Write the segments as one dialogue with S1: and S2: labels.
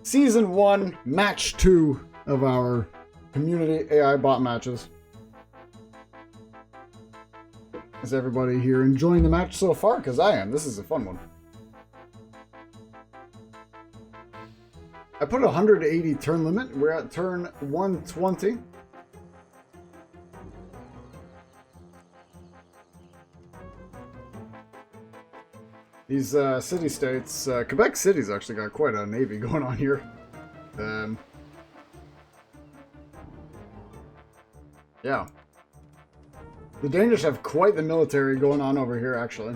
S1: Season 1, Match 2 of our community AI bot matches. Is everybody here enjoying the match so far? Because I am. This is a fun one. I put a 180 turn limit. We're at turn 120. These city-states, Quebec City's actually got quite a navy going on here. Yeah. The Danish have quite the military going on over here, actually.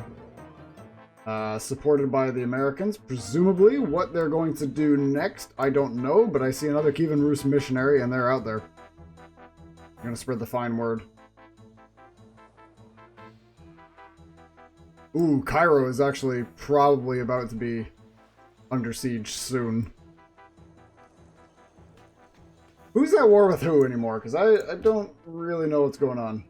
S1: Supported by the Americans. Presumably, what they're going to do next, I don't know, but I see another Kievan Rus missionary, and they're out there. I'm gonna spread the fine word. Ooh, Cairo is actually probably about to be under siege soon. Who's at war with who anymore? Because I don't really know what's going on.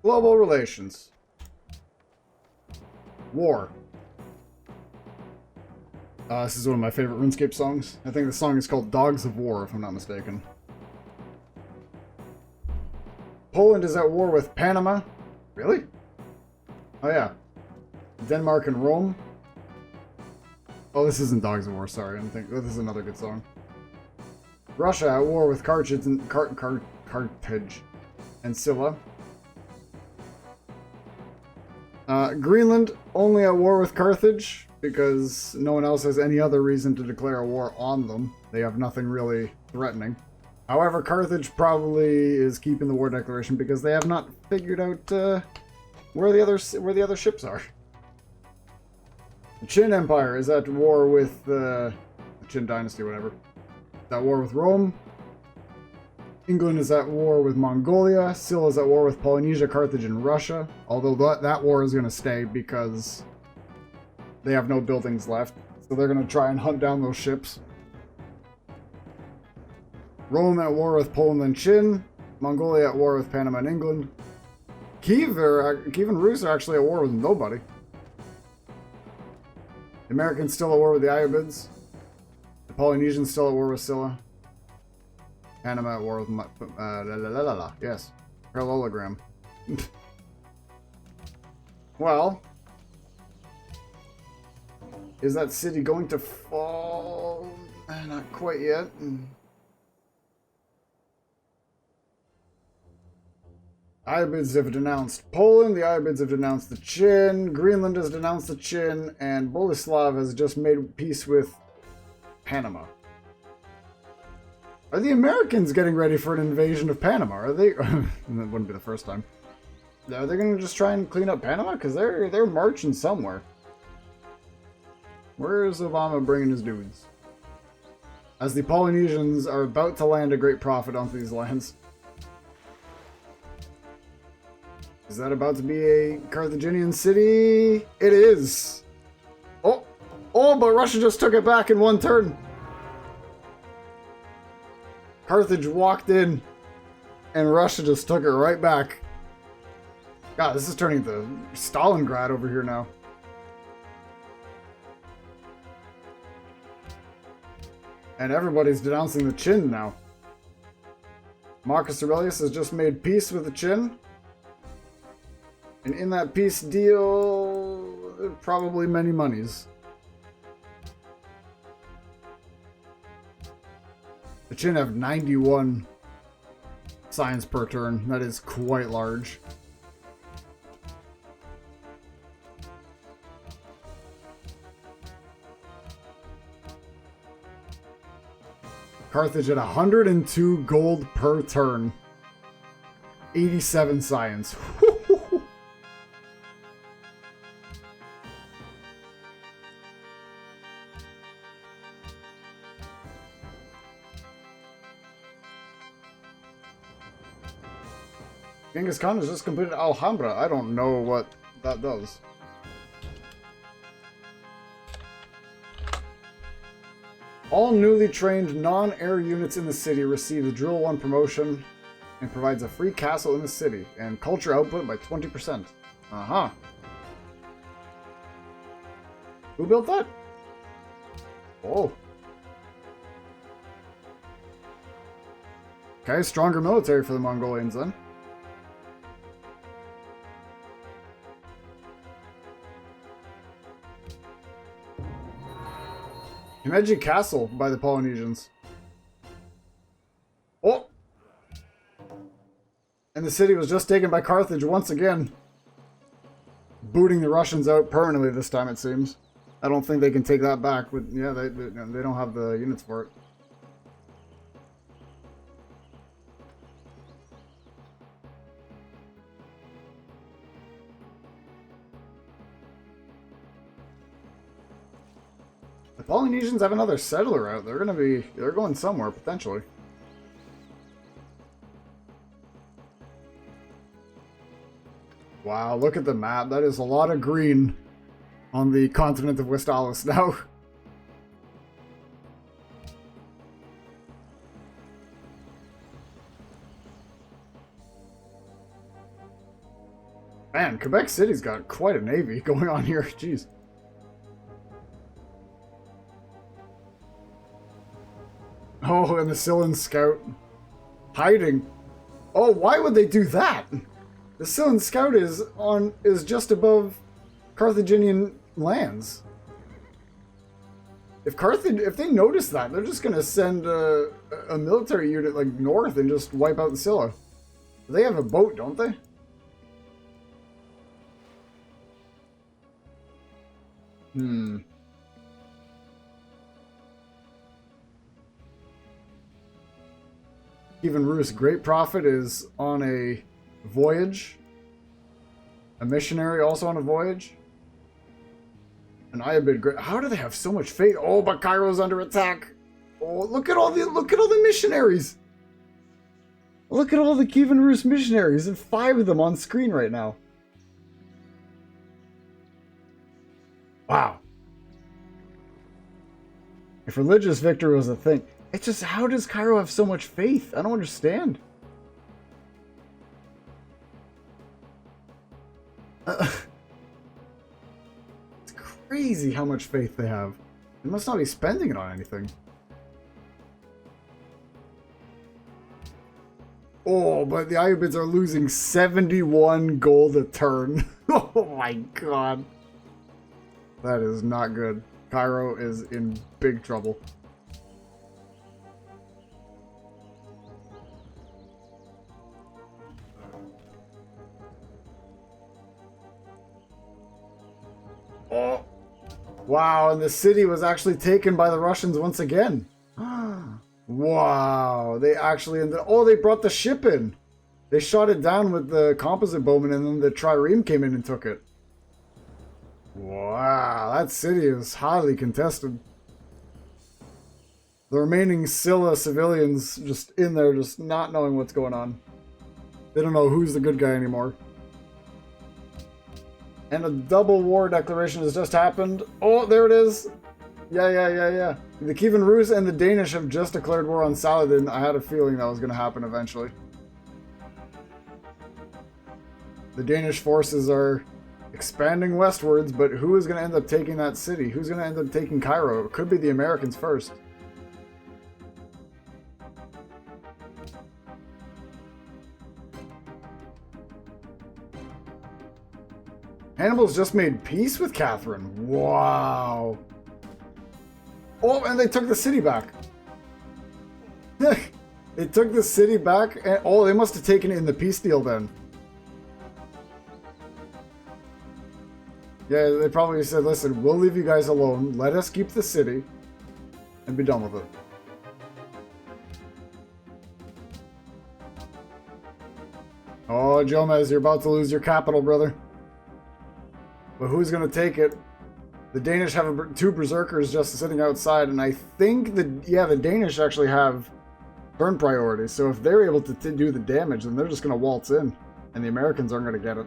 S1: Global relations. War. This is one of my favorite RuneScape songs. I think the song is called Dogs of War, if I'm not mistaken. Poland is at war with Panama. Really? Oh yeah. Denmark and Rome. Oh, this isn't Dogs of War, sorry. I think this is another good song. Russia at war with Carthage and Carthage and Scylla. Greenland only at war with Carthage because no one else has any other reason to declare a war on them. They have nothing really threatening. However, Carthage probably is keeping the war declaration because they have not figured out where the other ships are. The Qin Empire is at war with the Qin Dynasty, whatever. It's at war with Rome. England is at war with Mongolia. Scylla is at war with Polynesia, Carthage, and Russia. Although that war is going to stay because they have no buildings left. So they're going to try and hunt down those ships. Rome at war with Poland and Qin. Mongolia at war with Panama and England. Kiev and Rus are actually at war with nobody. The Americans still at war with the Ayyubids. The Polynesians still at war with Scylla. Panama at war with yes. Parallelogram. Well, is that city going to fall? Not quite yet. Ayyubids have denounced Poland, the Ayyubids have denounced the Qin, Greenland has denounced the Qin, and Boleslav has just made peace with Panama. Are the Americans getting ready for an invasion of Panama? Are they? That wouldn't be the first time. Are they going to just try and clean up Panama? Because they're marching somewhere. Where is Obama bringing his dudes? As the Polynesians are about to land a great profit onto these lands. Is that about to be a Carthaginian city? It is. Oh, but Russia just took it back in one turn. Carthage walked in, and Russia just took it right back. God, this is turning to Stalingrad over here now. And everybody's denouncing the Qin now. Marcus Aurelius has just made peace with the Qin. And in that peace deal, probably many monies. The Qin have 91 science per turn. That is quite large. Carthage at 102 gold per turn. 87 science. Genghis Khan has just completed Alhambra. I don't know what that does. All newly trained non-air units in the city receive the Drill 1 promotion and provides a free castle in the city and culture output by 20%. Uh-huh. Who built that? Oh. Okay, stronger military for the Mongolians then. Himeji Castle by the Polynesians. Oh! And the city was just taken by Carthage once again. Booting the Russians out permanently this time, it seems. I don't think they can take that back. With yeah, they don't have the units for it. The Polynesians have another settler out. They're going somewhere potentially. Wow, look at the map. That is a lot of green on the continent of Westalis now. Man, Quebec City's got quite a navy going on here. Jeez. Oh, and the Scythian Scout. Hiding. Oh, why would they do that? The Scythian Scout is just above Carthaginian lands. If they notice that, they're just gonna send a military unit like north and just wipe out the Scylla. They have a boat, don't they? Hmm. Even Rus, Great Prophet is on a voyage. A missionary also on a voyage. And Iabid, great. How do they have so much faith? Oh, but Cairo's under attack. Oh, look at all the missionaries. Look at all the Kievan Rus missionaries, and 5 of them on screen right now. Wow. If religious victory was a thing, it's just, how does Cairo have so much faith? I don't understand. It's crazy how much faith they have. They must not be spending it on anything. Oh, but the Ayyubids are losing 71 gold a turn. Oh my god. That is not good. Cairo is in big trouble. Oh. Wow, and the city was actually taken by the Russians once again. Wow, they actually ended. Oh, they brought the ship in. They shot it down with the composite bowman, and then the trireme came in and took it. Wow, that city is highly contested. The remaining Scylla civilians just in there, just not knowing what's going on. They don't know who's the good guy anymore. And a double war declaration has just happened. Oh, there it is. Yeah. The Kievan Rus and the Danish have just declared war on Saladin. I had a feeling that was going to happen eventually. The Danish forces are expanding westwards, but who is going to end up taking that city? Who's going to end up taking Cairo? It could be the Americans first. Hannibal's just made peace with Catherine. Wow. Oh, and they took the city back. They took the city back, and oh, they must have taken it in the peace deal then. Yeah, they probably said, listen, we'll leave you guys alone. Let us keep the city and be done with it. Oh, Jomez, you're about to lose your capital, brother. But who's going to take it? The Danish have 2 berserkers just sitting outside, and I think the Danish actually have turn priority. So if they're able to do the damage, then they're just going to waltz in, and the Americans aren't going to get it.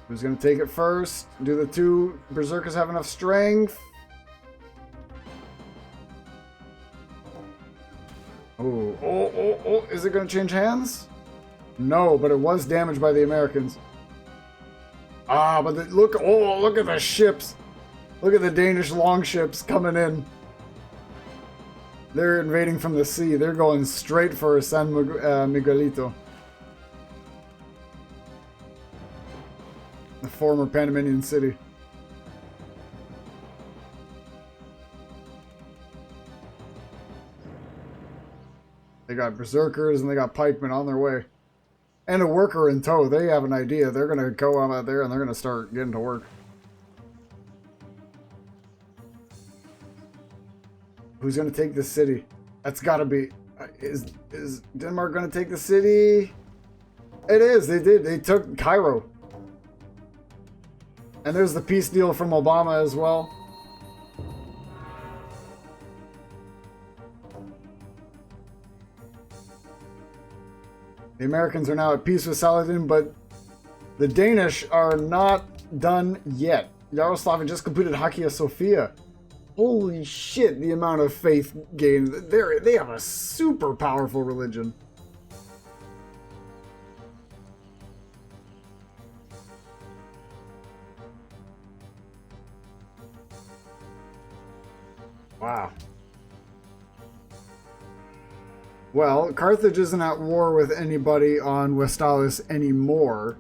S1: Who's going to take it first? Do the 2 berserkers have enough strength? Oh, is it going to change hands? No, but it was damaged by the Americans. Ah, but look at the ships. Look at the Danish longships coming in. They're invading from the sea. They're going straight for San Miguelito. The former Panamanian city. They got berserkers and they got pikemen on their way. And a worker in tow. They have an idea. They're going to go out there and they're going to start getting to work. Who's going to take the city? That's got to be... Is Denmark going to take the city? It is. They did. They took Cairo. And there's the peace deal from Obama as well. The Americans are now at peace with Saladin, but the Danish are not done yet. Yaroslav just completed Hagia Sophia. Holy shit, the amount of faith gained. They have a super powerful religion. Wow. Well, Carthage isn't at war with anybody on Westalis anymore.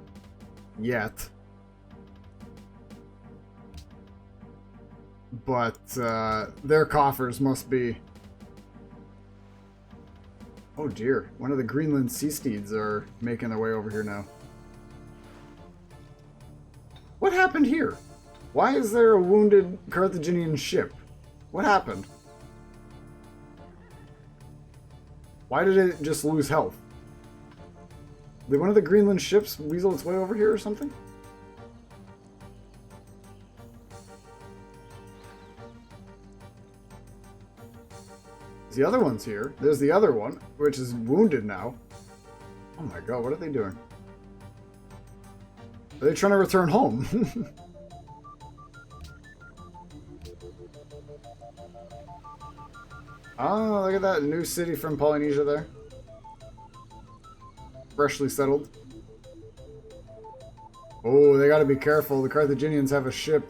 S1: Yet. But their coffers must be... Oh dear, one of the Greenland sea steeds are making their way over here now. What happened here? Why is there a wounded Carthaginian ship? What happened? Why did it just lose health? Did one of the Greenland ships weasel its way over here or something? The other one's here. There's the other one, which is wounded now. Oh my god, what are they doing? Are they trying to return home? Oh, look at that new city from Polynesia there. Freshly settled. Oh, they gotta be careful. The Carthaginians have a ship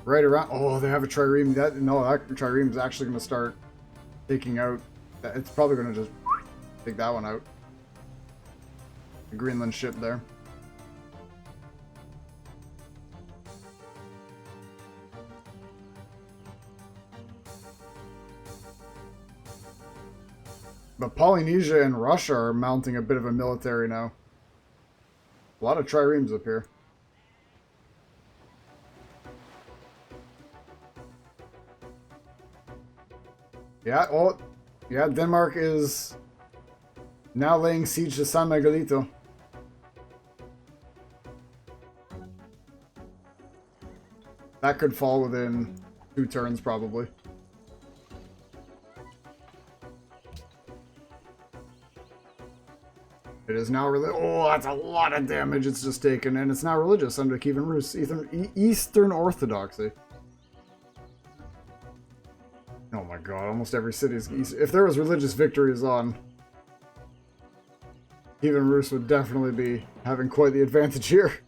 S1: right around. Oh, they have a trireme. That trireme is actually gonna start taking out. It's probably gonna just take that one out. The Greenland ship there. But Polynesia and Russia are mounting a bit of a military now. A lot of triremes up here. Yeah, oh, yeah, Denmark is now laying siege to San Miguelito. That could fall within 2 turns, probably. It is now oh, that's a lot of damage it's just taken, and it's now religious under Kievan Rus, Eastern Orthodoxy. Oh my god, almost every city is east. If there was religious victories on, Kievan Rus would definitely be having quite the advantage here.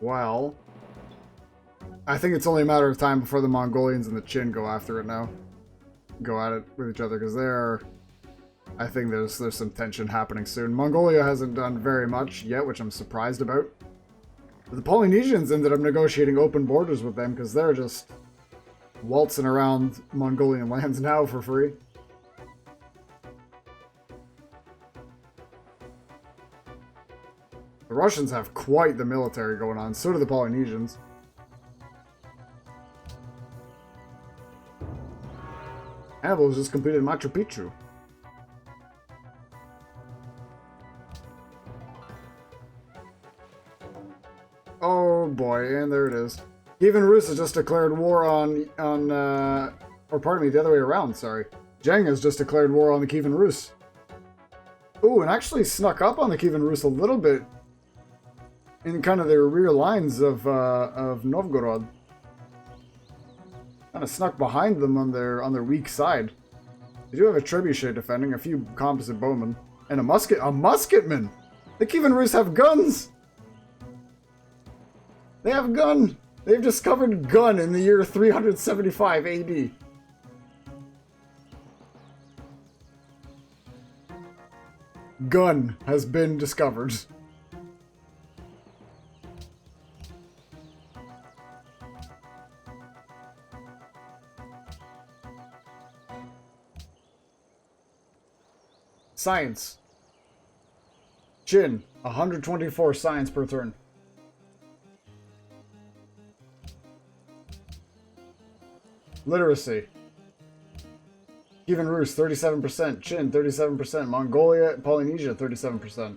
S1: Well, I think it's only a matter of time before the Mongolians and the Qin go after it now. Go at it with each other, because I think there's some tension happening soon. Mongolia hasn't done very much yet, which I'm surprised about. But the Polynesians ended up negotiating open borders with them, because they're just waltzing around Mongolian lands now for free. The Russians have quite the military going on, so do the Polynesians. Hannibal has just completed Machu Picchu. Oh boy, and there it is. Kievan Rus has just declared war on or pardon me, the other way around, sorry. Zheng has just declared war on the Kievan Rus. Ooh, and actually snuck up on the Kievan Rus a little bit in kind of the rear lines of Novgorod. Kind of snuck behind them on their weak side. They do have a trebuchet defending, a few composite bowmen, and a musketman! The Kievan Rus have guns! They have gun! They've discovered gun in the year 375 AD. Gun has been discovered. Science. Jin, 124 science per turn. Literacy. Kievan Rus, 37%. Chin, 37%. Mongolia, Polynesia, 37%.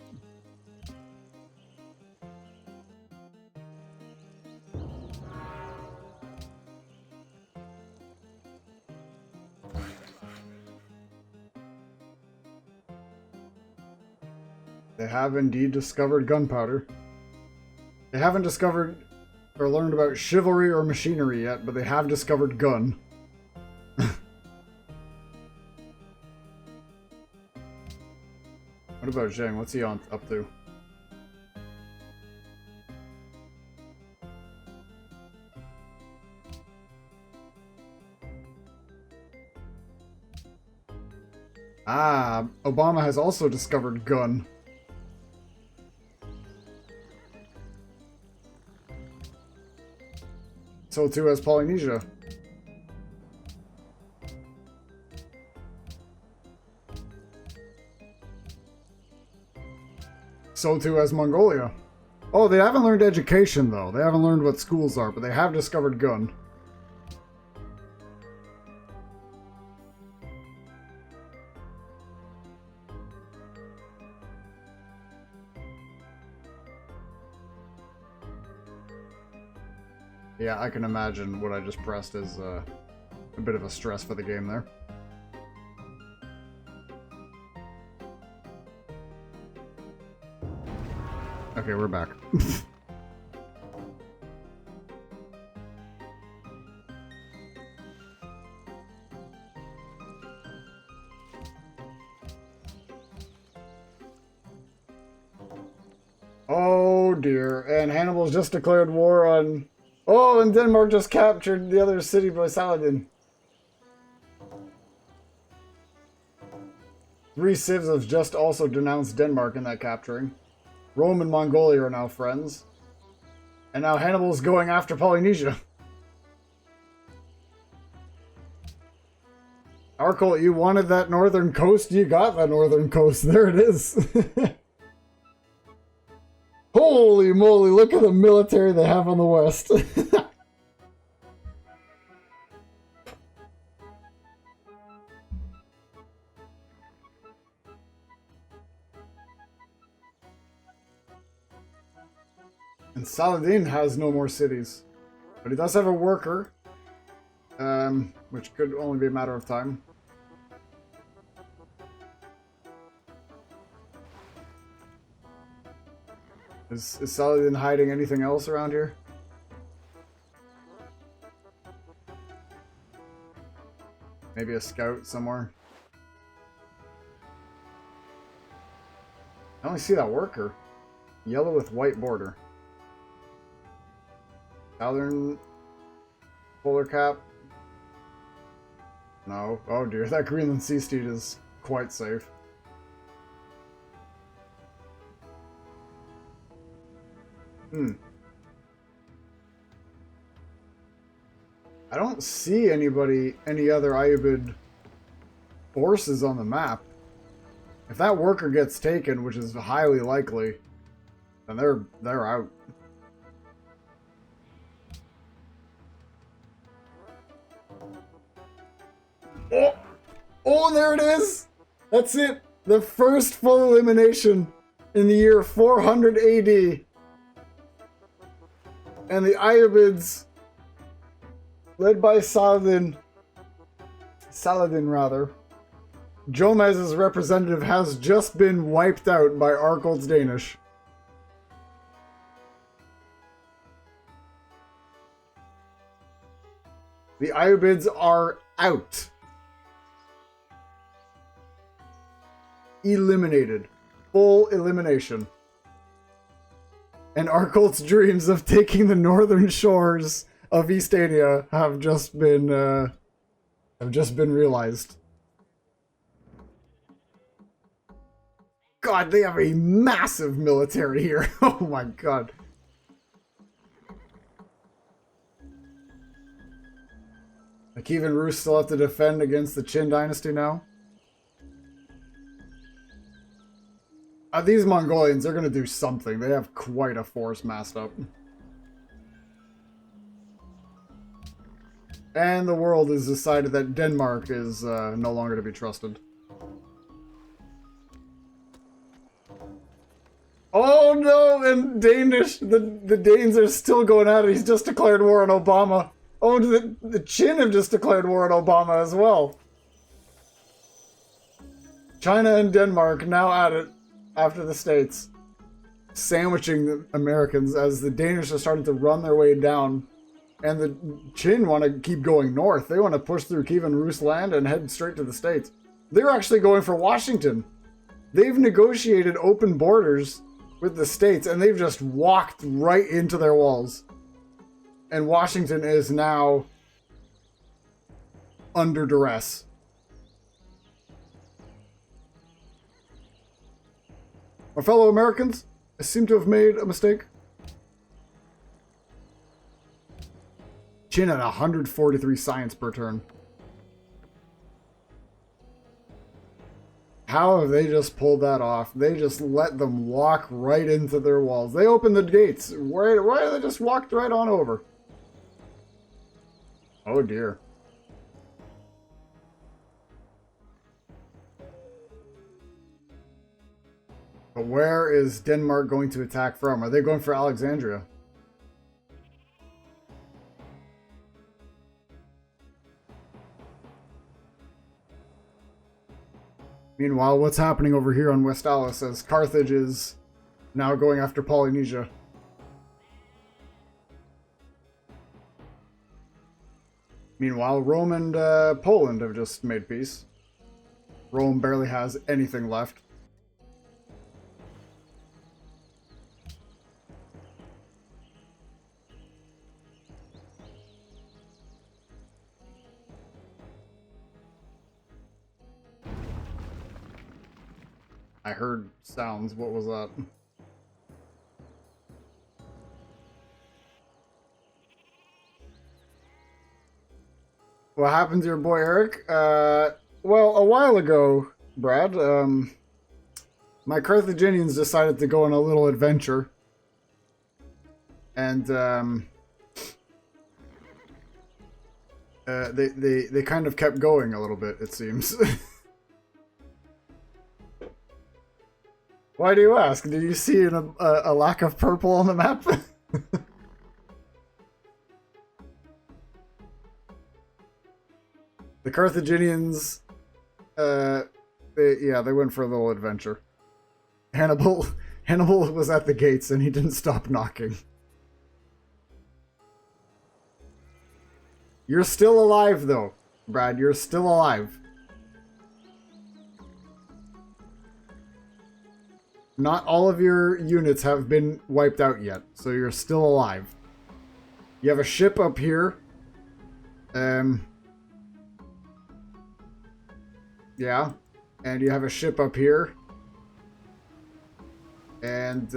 S1: They have indeed discovered gunpowder. They haven't discovered or learned about chivalry or machinery yet, but they have discovered gun. What about Zheng? What's he up to? Ah, Obama has also discovered gun. So too has Polynesia. So too has Mongolia. Oh, they haven't learned education though. They haven't learned what schools are, but they have discovered gun. Yeah, I can imagine what I just pressed is a bit of a stress for the game there. Okay, we're back. Oh dear, and Hannibal's just declared war on... Oh, and Denmark just captured the other city by Saladin. 3 civs have just also denounced Denmark in that capturing. Rome and Mongolia are now friends. And now Hannibal's going after Polynesia. Arkle, you wanted that northern coast? You got that northern coast. There it is. Holy moly, look at the military they have on the west. And Saladin has no more cities. But he does have a worker. Which could only be a matter of time. Is Saladin hiding anything else around here? Maybe a scout somewhere? I only see that worker. Yellow with white border. Southern polar cap. No. Oh dear, that Greenland sea steed is quite safe. I don't see any other Ayyubid forces on the map. If that worker gets taken, which is highly likely, then they're out. Oh! Oh, there it is! That's it! The first full elimination in the year 400 AD. And the Ayyubids, led by Saladin, Jomez's representative has just been wiped out by Arkle's Danish. The Ayyubids are out. Eliminated. Full elimination. And Arkolt's dreams of taking the northern shores of Eastania have just been realized. God, they have a massive military here. Oh my god. Kiev and Rus still have to defend against the Qin dynasty now. These Mongolians, they're going to do something. They have quite a force massed up. And the world has decided that Denmark is no longer to be trusted. Oh no, and the Danes are still going at it. He's just declared war on Obama. Oh, the Qin have just declared war on Obama as well. China and Denmark now at it after the States. Sandwiching the Americans as the Danish are starting to run their way down. And the Qin want to keep going north. They want to push through Kiev and Rus land and head straight to the States. They're actually going for Washington. They've negotiated open borders with the States, and they've just walked right into their walls. And Washington is now under duress. My fellow Americans, I seem to have made a mistake. Qin at 143 science per turn. How have they just pulled that off? They just let them walk right into their walls. They opened the gates. Why they just walked right on over? Oh dear. But where is Denmark going to attack from? Are they going for Alexandria? Meanwhile, what's happening over here on Westalis as Carthage is now going after Polynesia? Meanwhile, Rome and Poland have just made peace. Rome barely has anything left. I heard sounds. What was that? What happened to your boy Eric? Well, a while ago, Brad, my Carthaginians decided to go on a little adventure. And, they kind of kept going a little bit, it seems. Why do you ask? Did you see a lack of purple on the map? The Carthaginians, they went for a little adventure. Hannibal was at the gates and he didn't stop knocking. You're still alive though, Brad, you're still alive. Not all of your units have been wiped out yet, so you're still alive. You have a ship up here. Yeah, and you have a ship up here. And,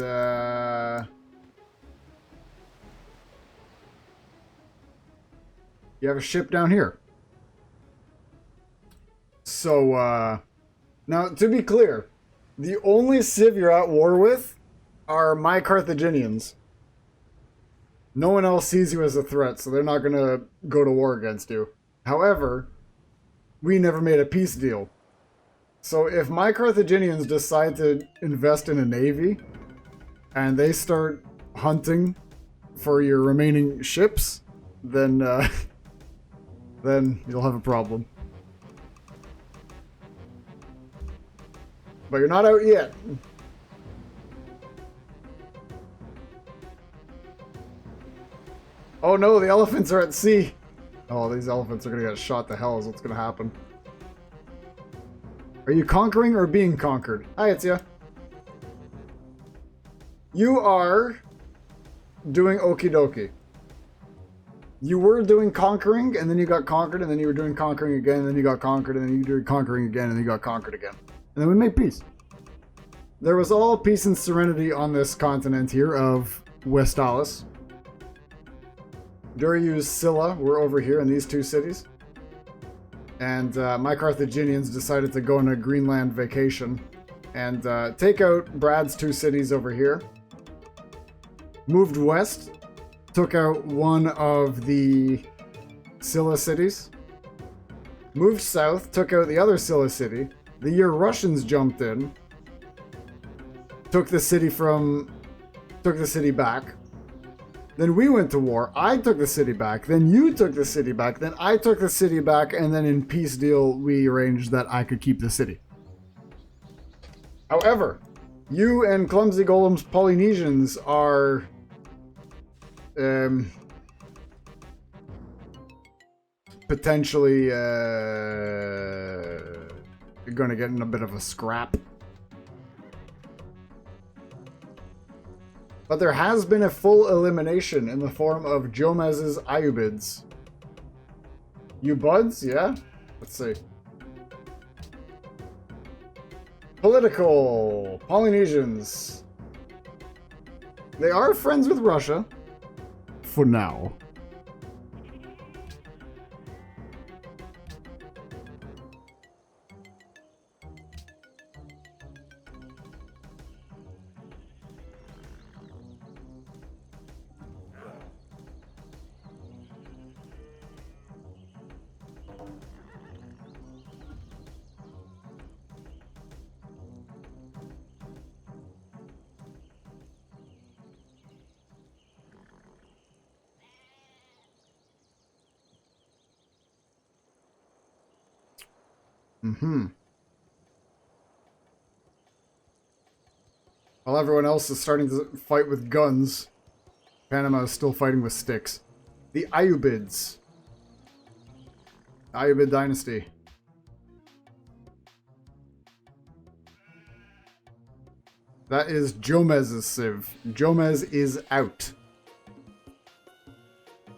S1: you have a ship down here. So, now, to be clear, the only civ you're at war with are my Carthaginians. No one else sees you as a threat, so they're not going to go to war against you. However, we never made a peace deal. So if my Carthaginians decide to invest in a navy, and they start hunting for your remaining ships, then you'll have a problem. But you're not out yet. Oh no, the elephants are at sea. Oh, these elephants are gonna get shot to hell is what's gonna happen. Are you conquering or being conquered? Hi, it's ya. You are doing okie dokie. You were doing conquering, and then you got conquered, and then you were doing conquering again, and then you got conquered, and then you were doing conquering again, and then you got conquered again. And then we made peace. There was all peace and serenity on this continent here of Westalis. Duryu's Scylla were over here in these two cities. And my Carthaginians decided to go on a Greenland vacation and take out Brad's two cities over here. Moved west, took out one of the Scylla cities. Moved south, took out the other Scylla city. The year Russians jumped in, took the city back. Then we went to war. I took the city back. Then you took the city back. Then I took the city back. And then in peace deal, we arranged that I could keep the city. However, you and Clumsy Golem's Polynesians are... potentially going to get in a bit of a scrap. But there has been a full elimination in the form of Jomez's Ayubids. You buds? Yeah? Let's see. Political. Polynesians. They are friends with Russia. For now. While everyone else is starting to fight with guns, Panama is still fighting with sticks. The Ayubids. Ayubid Dynasty. That is Jomez's civ. Jomez is out.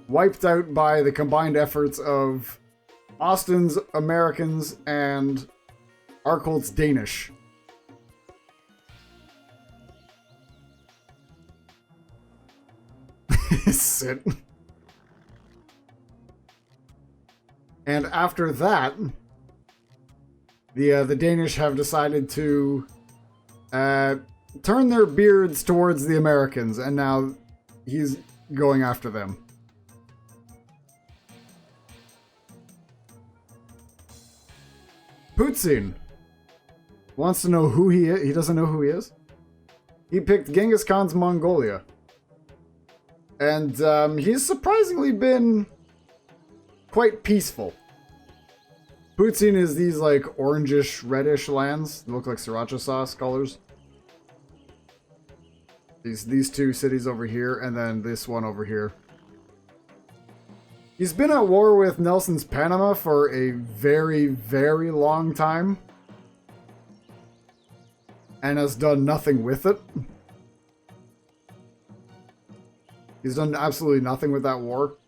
S1: Wiped out by the combined efforts of Austin's Americans and Arkolt's Danish. Sit. And after that, the Danish have decided to turn their beards towards the Americans, and now he's going after them. Putin wants to know who he is. He doesn't know who he is. He picked Genghis Khan's Mongolia. And he's surprisingly been quite peaceful. Putin is these like orangish, reddish lands that look like sriracha sauce colors. These two cities over here, and then this one over here. He's been at war with Nelson's Panama for a very, very long time. And has done nothing with it. He's done absolutely nothing with that war.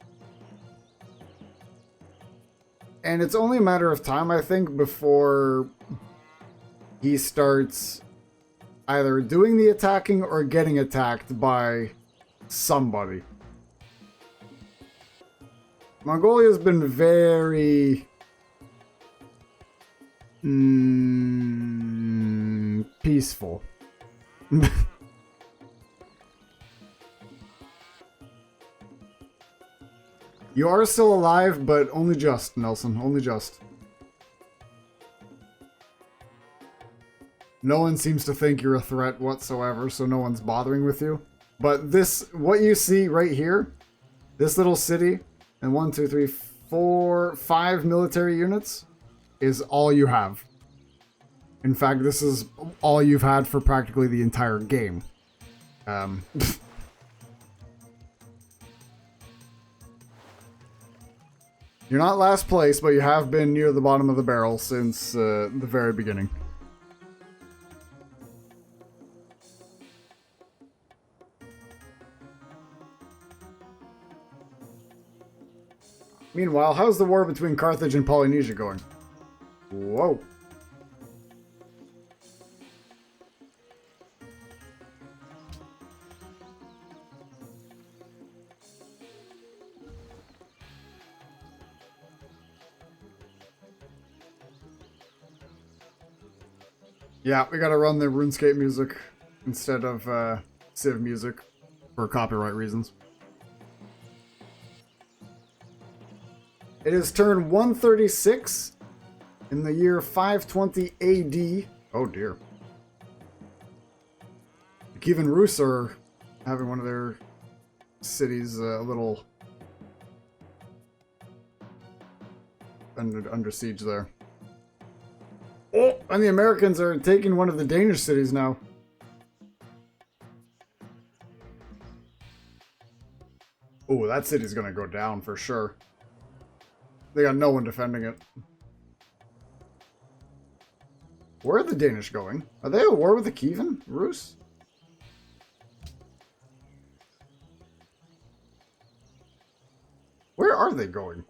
S1: And it's only a matter of time, I think, before he starts either doing the attacking or getting attacked by somebody. Mongolia's been very peaceful. You are still alive, but only just, Nelson. Only just. No one seems to think you're a threat whatsoever, so no one's bothering with you. But this, what you see right here, this little city, and 1, 2, 3, 4, 5 military units, is all you have. In fact, this is all you've had for practically the entire game. You're not last place, but you have been near the bottom of the barrel since the very beginning. Meanwhile, how's the war between Carthage and Polynesia going? Whoa. Yeah, we gotta run the RuneScape music instead of Civ music for copyright reasons. It is turn 136 in the year 520 AD. Oh dear. The Kievan Rus are having one of their cities a little under siege there. Oh, and the Americans are taking one of the Danish cities now. Oh, that city's gonna go down for sure. They got no one defending it. Where are the Danish going? Are they at war with the Kievan Rus? Where are they going?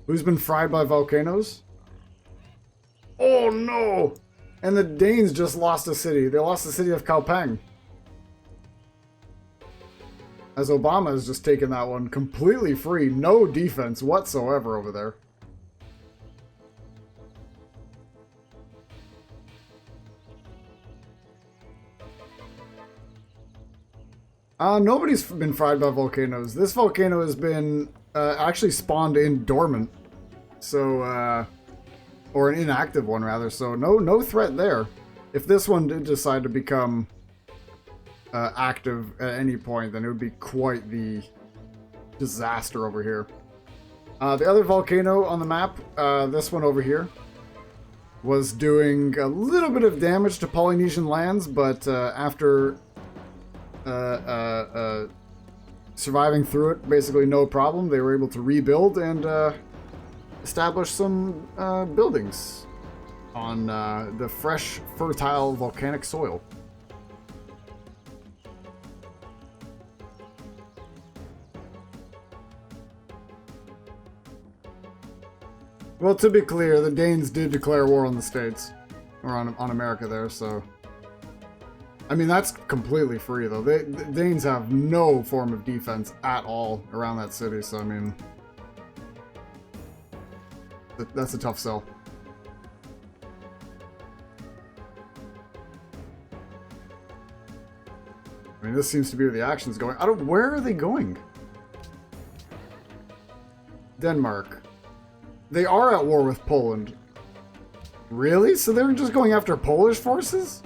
S1: Who's been fried by volcanoes? Oh no! And the Danes just lost a city. They lost the city of Kaupang. As Obama has just taken that one completely free. No defense whatsoever over there. Nobody's been fried by volcanoes. This volcano has been actually spawned in dormant. So, or an inactive one rather. So no threat there. If this one did decide to become active at any point, then it would be quite the disaster over here. The other volcano on the map, this one over here, was doing a little bit of damage to Polynesian lands, but after surviving through it, basically no problem, they were able to rebuild and establish some buildings on the fresh, fertile volcanic soil. Well, to be clear, the Danes did declare war on the States, or on America there, so... I mean, that's completely free, though. The Danes have no form of defense at all around that city, so I mean... That's a tough sell. I mean, this seems to be where the action's going. Where are they going? Denmark. They are at war with Poland. Really? So they're just going after Polish forces?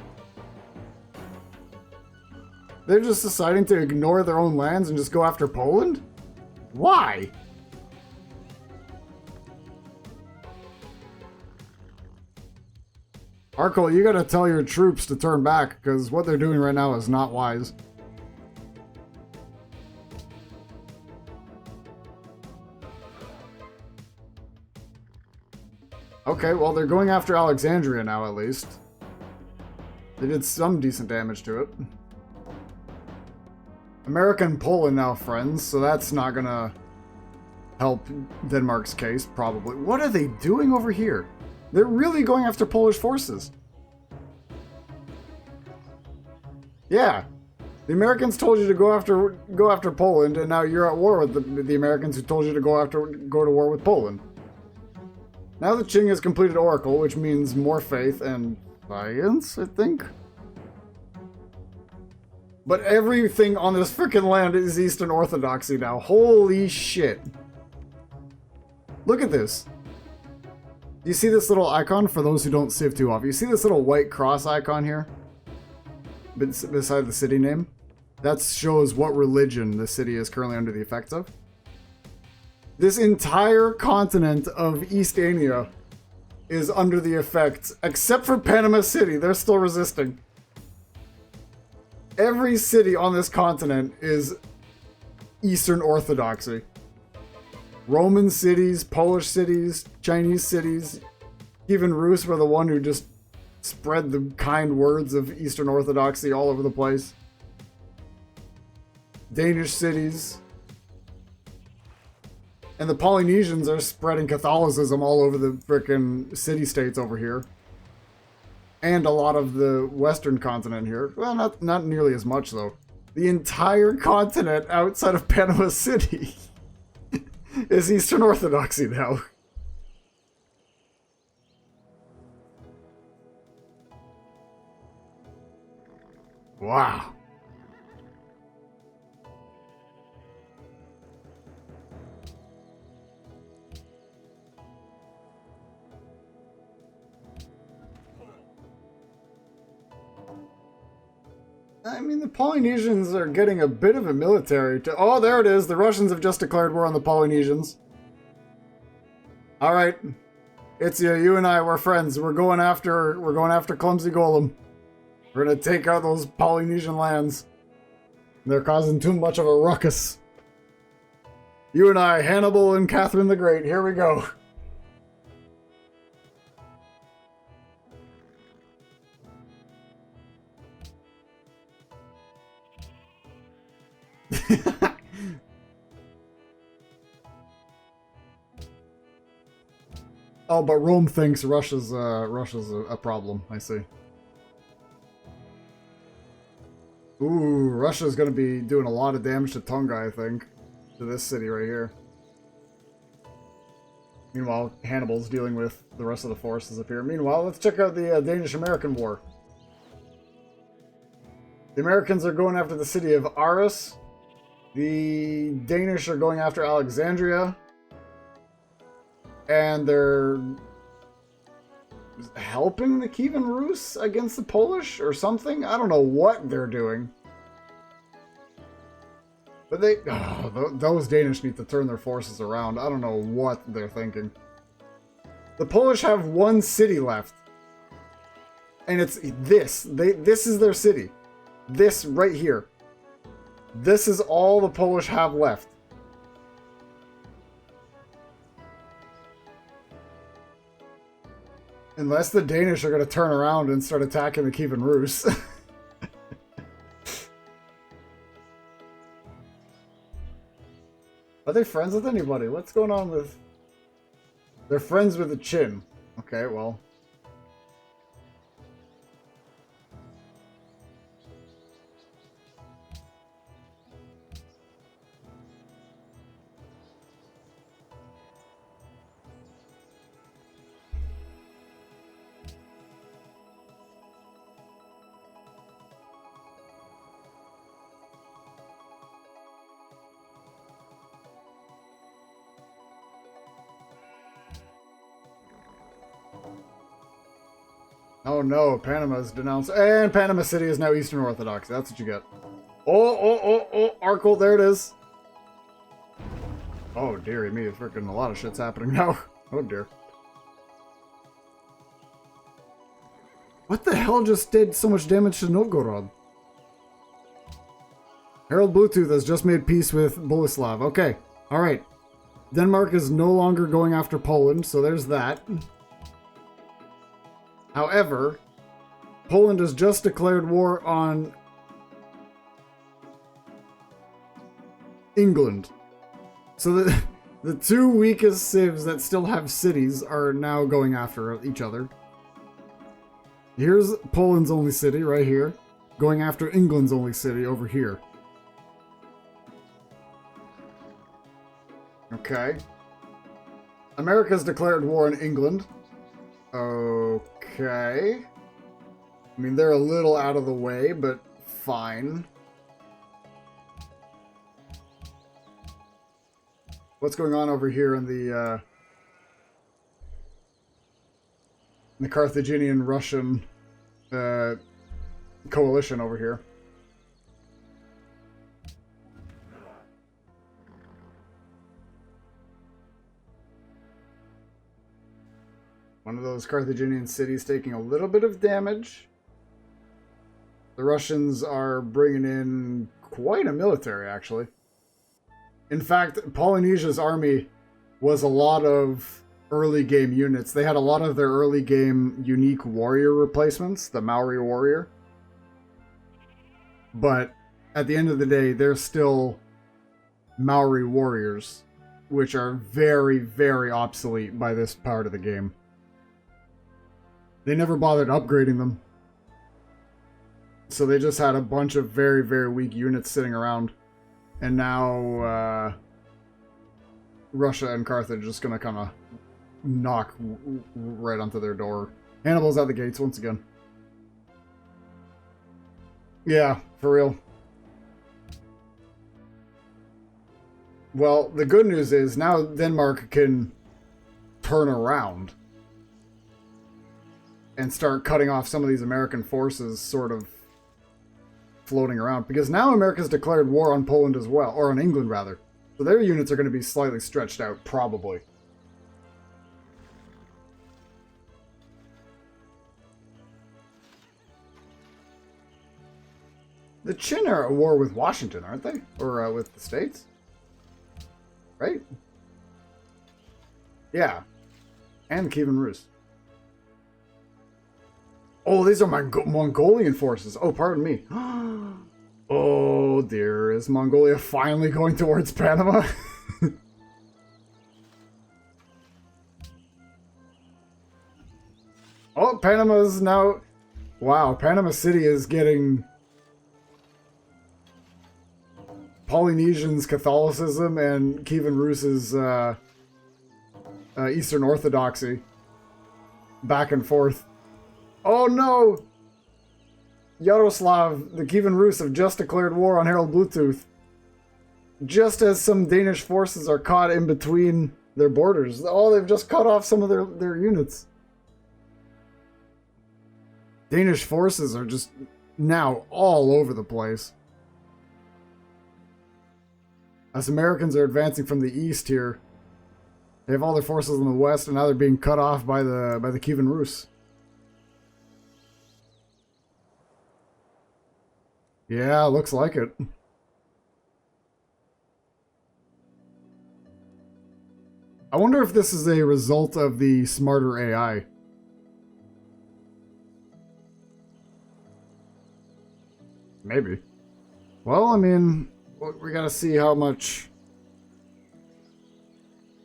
S1: They're just deciding to ignore their own lands and just go after Poland? Why? Arkle, you gotta tell your troops to turn back, because what they're doing right now is not wise. Okay, well, they're going after Alexandria now, at least. They did some decent damage to it. America and Poland now friends, so that's not gonna help Denmark's case, probably. What are they doing over here? They're really going after Polish forces. Yeah. The Americans told you to go after Poland, and now you're at war with the Americans who told you to go to war with Poland. Now the Qing has completed Oracle, which means more faith and science, I think. But everything on this freaking land is Eastern Orthodoxy now. Holy shit. Look at this. You see this little icon for those who don't Civ too often? You see this little white cross icon here? Beside the city name? That shows what religion the city is currently under the effects of. This entire continent of Eastania is under the effects, except for Panama City. They're still resisting. Every city on this continent is Eastern Orthodoxy. Roman cities, Polish cities, Chinese cities, even Rus were the one who just spread the kind words of Eastern Orthodoxy all over the place. Danish cities. And the Polynesians are spreading Catholicism all over the frickin' city-states over here. And a lot of the Western continent here. Well, not nearly as much, though. The entire continent outside of Panama City is Eastern Orthodoxy now. Wow. I mean, the Polynesians are getting a bit of a military to... Oh, there it is. The Russians have just declared war on the Polynesians. All right. It's you and I, we're friends. We're going after Clumsy Golem. We're gonna take out those Polynesian lands. They're causing too much of a ruckus. You and I, Hannibal and Catherine the Great. Here we go. Oh, but Rome thinks Russia's a problem. I see. Ooh, Russia's gonna be doing a lot of damage to Tonga, I think. To this city right here. Meanwhile, Hannibal's dealing with the rest of the forces up here. Meanwhile, let's check out the Danish-American War. The Americans are going after the city of Aarhus. The Danish are going after Alexandria. And they're helping the Kievan Rus against the Polish or something? I don't know what they're doing. But those Danish need to turn their forces around. I don't know what they're thinking. The Polish have one city left. And it's this. This is their city. This right here. This is all the Polish have left. Unless the Danish are going to turn around and start attacking the Kievan Rus. Are they friends with anybody? What's going on with... They're friends with the Chin. Okay, well... Oh no, Panama's denounced. And Panama City is now Eastern Orthodox. That's what you get. Oh, Arkle, there it is. Oh, dearie me, freaking a lot of shit's happening now. Oh dear. What the hell just did so much damage to Novgorod? Harold Bluetooth has just made peace with Boleslav. Okay, alright. Denmark is no longer going after Poland, so there's that. However, Poland has just declared war on England. So the two weakest civs that still have cities are now going after each other. Here's Poland's only city right here, going after England's only city over here. Okay. America's declared war on England. Okay. I mean, they're a little out of the way, but fine. What's going on over here in the Carthaginian-Russian coalition over here? One of those Carthaginian cities taking a little bit of damage. The The Russians are bringing in quite a military, actually. In fact, Polynesia's army was a lot of early game units. They had a lot of their early game unique warrior replacements, the Maori warrior. But at the end of the day, they're still Maori warriors, which are very, very obsolete by this part of the game. They never bothered upgrading them. So they just had a bunch of very, very weak units sitting around. And now Russia and Carthage are just going to kind of knock right onto their door. Hannibal's at the gates once again. Yeah, for real. Well, the good news is now Denmark can turn around and start cutting off some of these American forces sort of floating around. Because now America's declared war on Poland as well, or on England rather. So their units are going to be slightly stretched out, probably. The Chin are at war with Washington, aren't they? Or with the States? Right? Yeah. And Kievan Rus. Oh, these are my Mongolian forces. Oh, pardon me. Oh, dear. Is Mongolia finally going towards Panama? Oh, Panama's now... Wow, Panama City is getting... Polynesians' Catholicism and Kievan Rus's Eastern Orthodoxy back and forth. Oh no! Yaroslav, the Kievan Rus have just declared war on Harald Bluetooth. Just as some Danish forces are caught in between their borders. Oh, they've just cut off some of their units. Danish forces are just now all over the place. As Americans are advancing from the east here, they have all their forces in the west, and now they're being cut off by the Kievan Rus. Yeah, looks like it. I wonder if this is a result of the smarter AI. Maybe. Well, I mean... we gotta see how much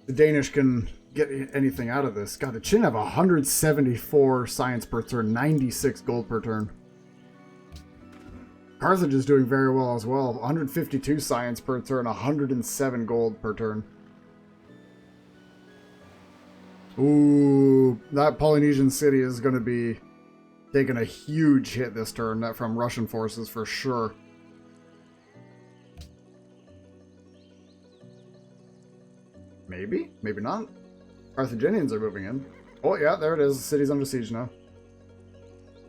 S1: the Danish can get anything out of this. God, the Chin have 174 science per turn, 96 gold per turn. Carthage is doing very well as well. 152 science per turn, 107 gold per turn. Ooh, that Polynesian city is going to be taking a huge hit this turn from Russian forces for sure. Maybe? Maybe not. Carthaginians are moving in. Oh yeah, there it is. The city's under siege now.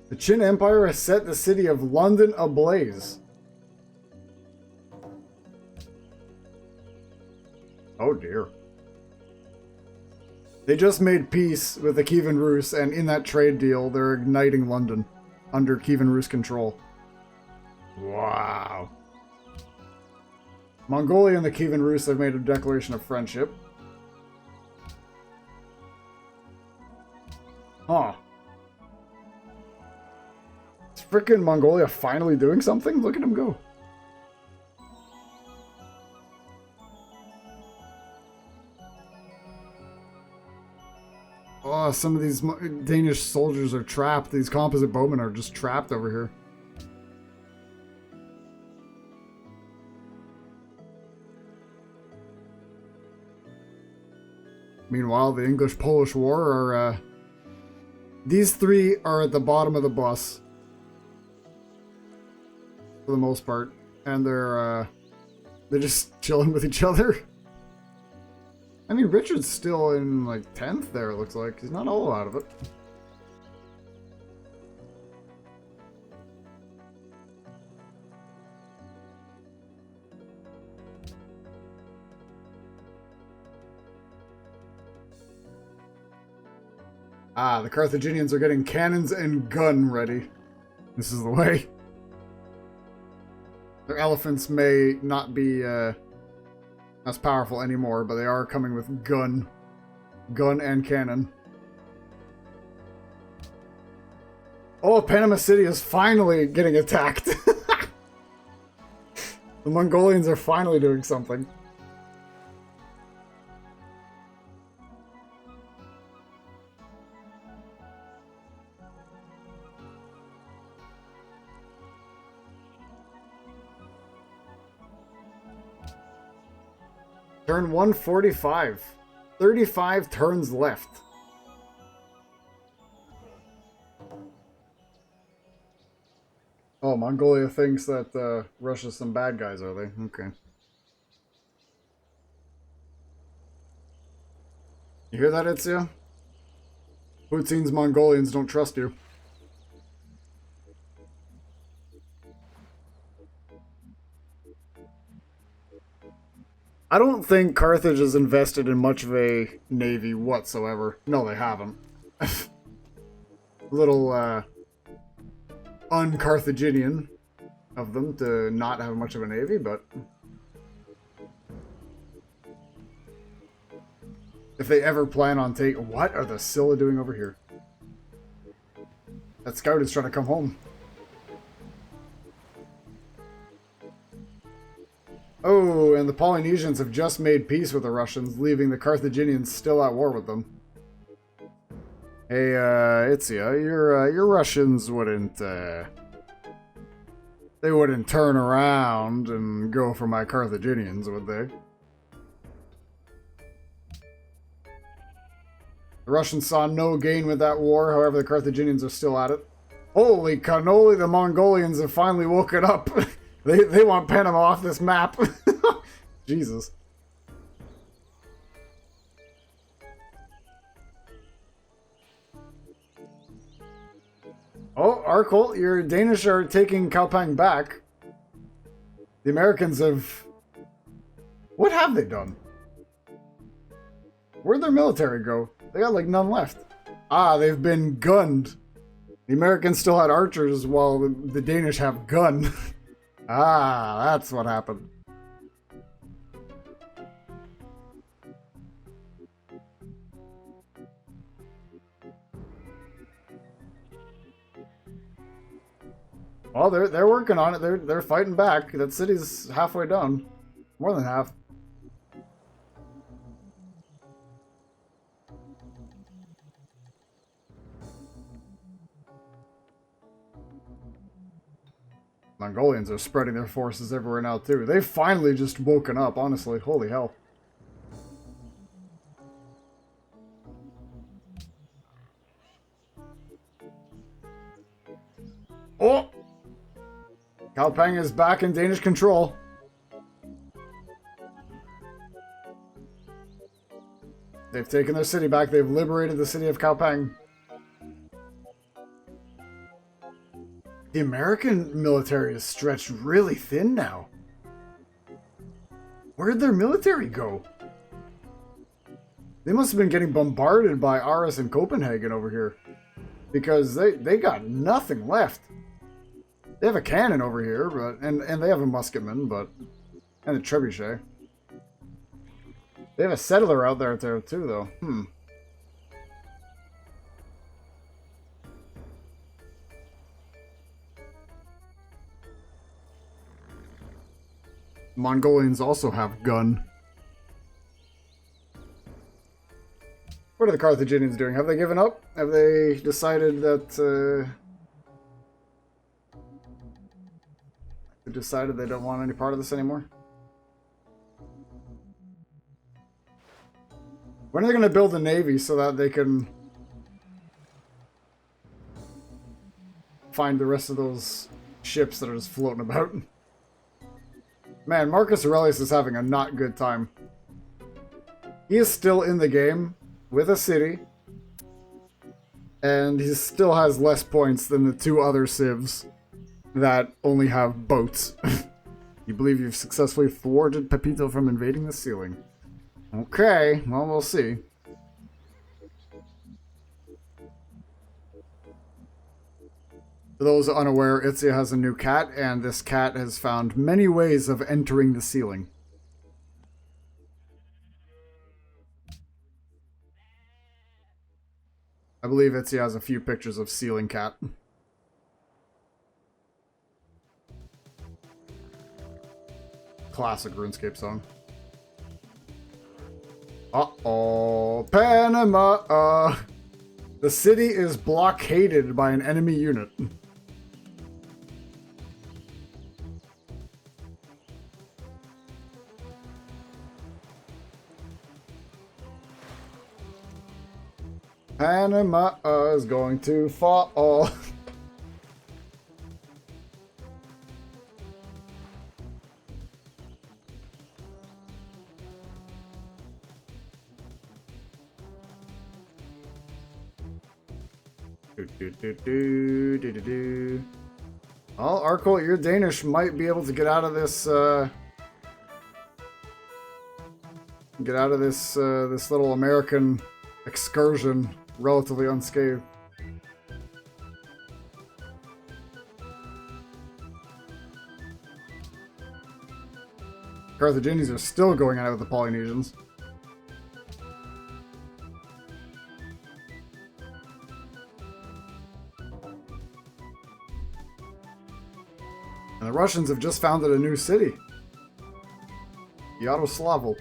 S1: The Qin Empire has set the city of London ablaze. Oh dear. They just made peace with the Kievan Rus, and in that trade deal, they're igniting London under Kievan Rus control. Wow. Mongolia and the Kievan Rus have made a declaration of friendship. Huh. Is frickin' Mongolia finally doing something? Look at him go. Oh, some of these Danish soldiers are trapped. These composite bowmen are just trapped over here. Meanwhile, the English-Polish War are... these three are at the bottom of the bus. For the most part. And they're just chilling with each other. I mean, Richard's still in, like, 10th there, it looks like. He's not all out of it. Ah, the Carthaginians are getting cannons and gun ready. This is the way. Their elephants may not be as powerful anymore, but they are coming with gun and cannon. Oh, Panama City is finally getting attacked. The Mongolians are finally doing something. Turn 145. 35 turns left. Oh, Mongolia thinks that Russia's some bad guys, are they? Okay. You hear that, Itzia? Putin's Mongolians don't trust you. I don't think Carthage has invested in much of a navy whatsoever. No, they haven't. Little, un-Carthaginian of them to not have much of a navy, but... if they ever plan on taking... What are the Scylla doing over here? That scout is trying to come home. Oh, and the Polynesians have just made peace with the Russians, leaving the Carthaginians still at war with them. Hey, Itzia, your Russians wouldn't, they wouldn't turn around and go for my Carthaginians, would they? The Russians saw no gain with that war, however the Carthaginians are still at it. Holy cannoli, the Mongolians have finally woken up. They want Panama off this map. Jesus. Oh, Arkholt, your Danish are taking Kaupang back. The Americans have... What have they done? Where'd their military go? They got like none left. Ah, they've been gunned. The Americans still had archers while the Danish have gun. Ah, that's what happened. Well, they're working on it. They're fighting back. That city's halfway done. More than half. Mongolians are spreading their forces everywhere now, too. They've finally just woken up, honestly. Holy hell. Oh! Kaupang is back in Danish control. They've taken their city back. They've liberated the city of Kaupang. The American military is stretched really thin now. Where'd their military go? They must have been getting bombarded by Aarhus and Copenhagen over here. Because they got nothing left. They have a cannon over here, but and they have a musketman, but... and a trebuchet. They have a settler out there too, though. Mongolians also have gun. What are the Carthaginians doing? Have they given up? Have they decided that, they decided they don't want any part of this anymore? When are they going to build a navy so that they can find the rest of those ships that are just floating about? Man, Marcus Aurelius is having a not good time. He is still in the game with a city, and he still has less points than the two other civs that only have boats. You believe you've successfully thwarted Pepito from invading the ceiling. Okay, well, we'll see. For those unaware, Itzia has a new cat, and this cat has found many ways of entering the ceiling. I believe Itzia has a few pictures of ceiling cat. Classic RuneScape song. Uh-oh, Panama! The city is blockaded by an enemy unit. Panama is going to fall. Well, Arkle, you're Danish, might be able to get out of this, this little American excursion relatively unscathed. Carthaginians are still going at it with the Polynesians. And the Russians have just founded a new city. Yaroslavl.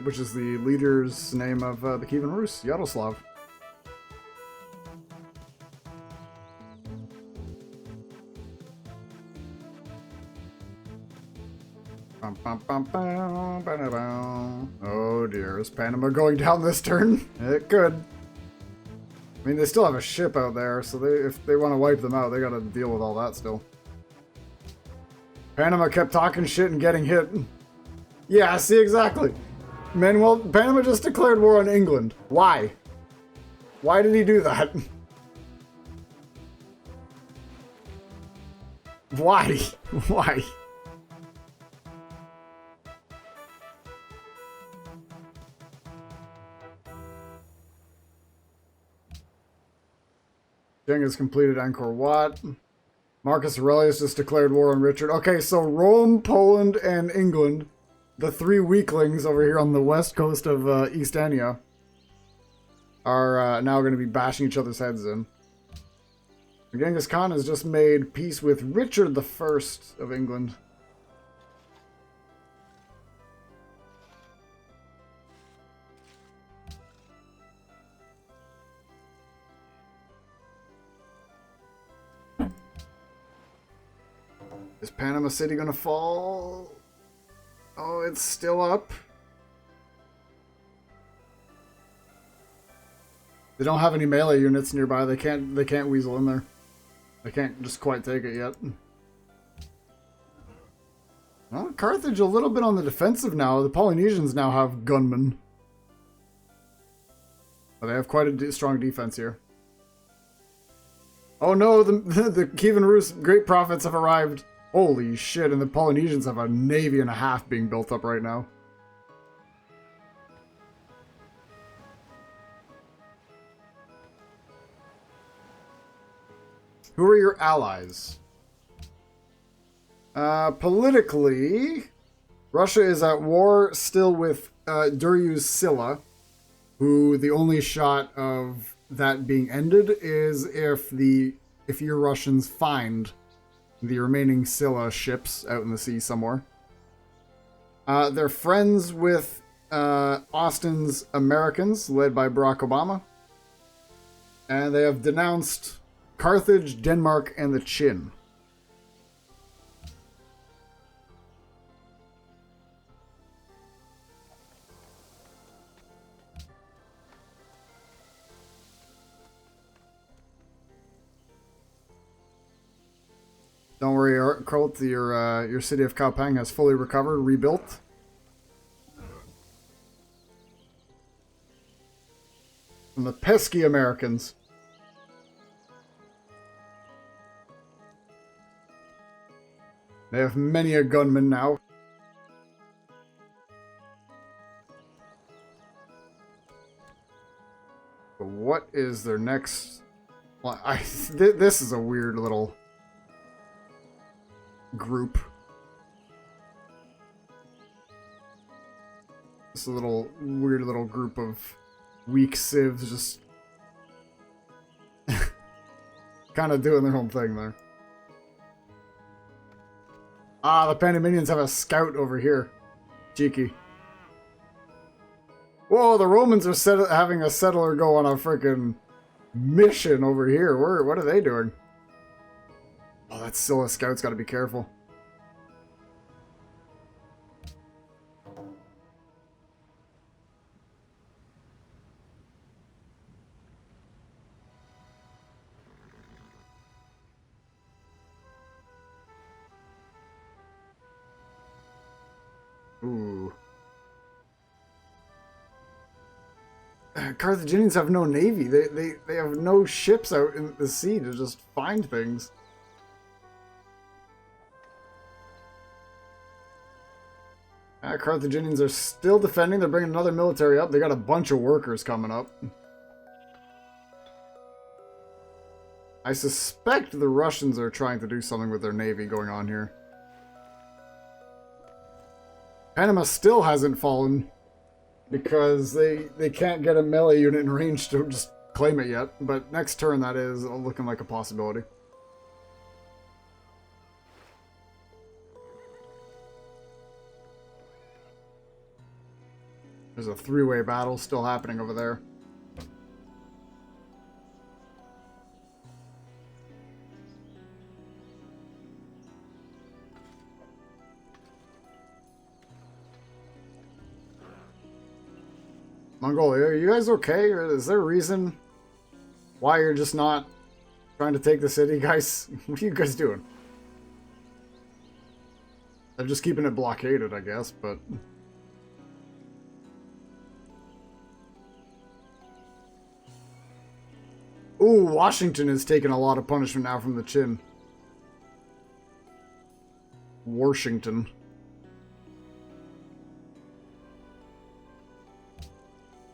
S1: Which is the leader's name of the Kievan Rus, Yaroslav. Oh dear, is Panama going down this turn? It could. I mean, they still have a ship out there, so if they want to wipe them out, they gotta deal with all that still. Panama kept talking shit and getting hit. Yeah, see, exactly. Manuel, Panama just declared war on England. Why? Why did he do that? Why? Why? Genghis completed Angkor Wat. Marcus Aurelius just declared war on Richard. Okay, so Rome, Poland, and England, the three weaklings over here on the west coast of Eastania, are now going to be bashing each other's heads in. Genghis Khan has just made peace with Richard I of England. Is Panama City gonna fall? Oh, it's still up. They don't have any melee units nearby. They can't weasel in there. They can't just quite take it yet. Well, Carthage a little bit on the defensive now. The Polynesians now have gunmen. But they have quite a strong defense here. Oh no, the Kievan Rus great prophets have arrived. Holy shit, and the Polynesians have a navy and a half being built up right now. Who are your allies? Politically, Russia is at war still with Duryu's Silla, who the only shot of that being ended is if your Russians find the remaining Silla ships out in the sea somewhere. They're friends with Austin's Americans, led by Barack Obama. And they have denounced Carthage, Denmark, and the Chin. Don't worry, Colt, your city of Kaopeng has fully recovered, rebuilt. From the pesky Americans. They have many a gunman now. is their next... Well, this is a weird little group. This weird little group of weak civs just kind of doing their own thing there. Ah, the Panamanians have a scout over here. Cheeky. Whoa, the Romans are having a settler go on a freaking mission over here. What are they doing? Oh, that's still a scout's got to be careful. Ooh. Carthaginians have no navy. They have no ships out in the sea to just find things. Carthaginians are still defending. They're bringing another military up. They got a bunch of workers coming up. I suspect the Russians are trying to do something with their navy going on here. Panama still hasn't fallen because they can't get a melee unit in range to just claim it yet. But next turn, that is looking like a possibility. There's a three-way battle still happening over there. Mongolia, are you guys okay? Or is there a reason why you're just not trying to take the city, guys? What are you guys doing? They're just keeping it blockaded, I guess, but... Ooh, Washington is taking a lot of punishment now from the chin. Washington.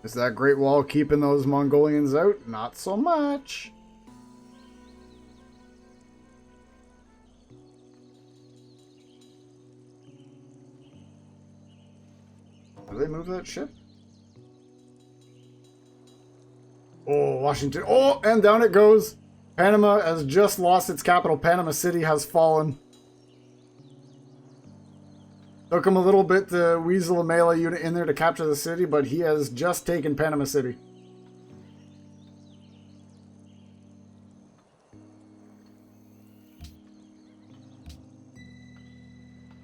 S1: Is that Great Wall keeping those Mongolians out? Not so much. Did they move that ship? Oh, Washington. Oh, and down it goes. Panama has just lost its capital. Panama City has fallen. Took him a little bit to weasel a melee unit in there to capture the city, but he has just taken Panama City.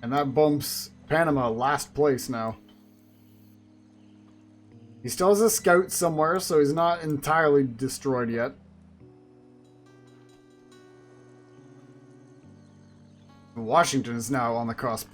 S1: And that bumps Panama last place now. He still has a scout somewhere, so he's not entirely destroyed yet. Washington is now on the cusp.